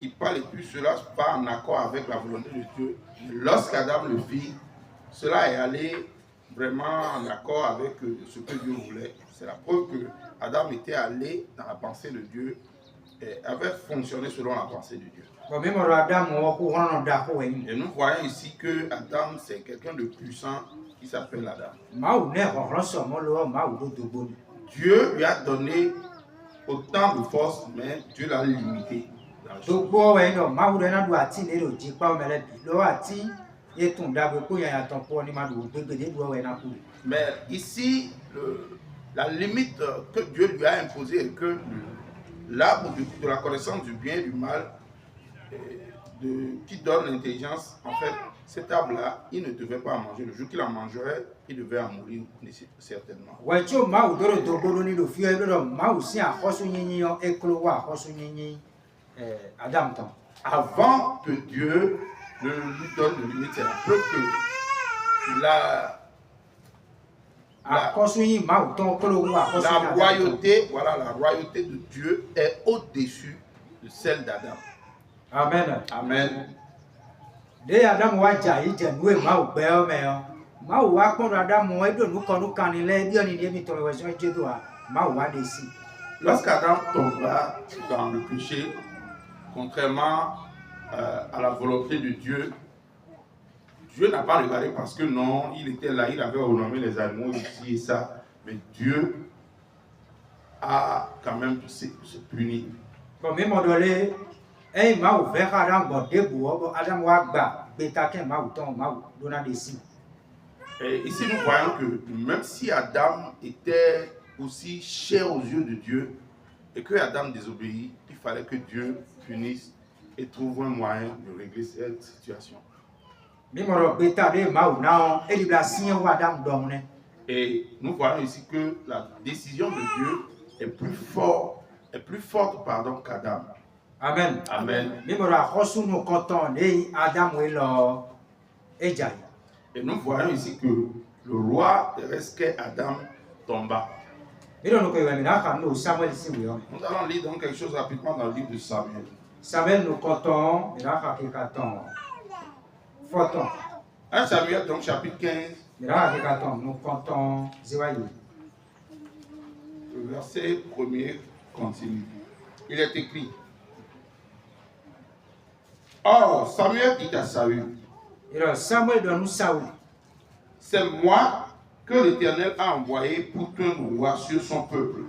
il parle et puis cela va en accord avec la volonté de Dieu. Lorsqu'Adam le fit, cela est allé vraiment en accord avec ce que Dieu voulait. C'est la preuve que Adam était allé dans la pensée de Dieu et avait fonctionné selon la pensée de Dieu. Et nous voyons ici que Adam, c'est quelqu'un de puissant qui s'appelle Adam. Dieu lui a donné autant de force, mais Dieu l'a limité. Mais ici, la limite que Dieu lui a imposée est que l'arbre de la connaissance du bien et du mal, qui donne l'intelligence, en fait, cet arbre-là, il ne devait pas en manger. Le jour qu'il en mangerait, il devait en mourir certainement. Avant que Dieu ne lui donne de limite, c'est la preuve que la royauté, voilà, la royauté de Dieu est au-dessus de celle d'Adam. Amen. Amen. Lorsqu'Adam tomba dans le péché, contrairement à la volonté de Dieu, Dieu n'a pas regardé parce que non, il était là, il avait honoré les animaux ici et ça, mais Dieu a quand même se puni. Et ici nous voyons que même si Adam était aussi cher aux yeux de Dieu et que Adam désobéit, il fallait que Dieu punisse et trouve un moyen de régler cette situation. Et nous voyons ici que la décision de Dieu est plus forte qu'Adam. Amen. Amen. Et nous voyons ici que le roi terrestre Adam tomba. Nous allons lire donc quelque chose rapidement dans le livre de Samuel. Samuel nous comptons, 1 Samuel donc chapitre 15. nous comptons, le verset 1er continue. Il est écrit: Or, Samuel dit à Saül, c'est moi que l'Éternel a envoyé pour te roi sur son peuple.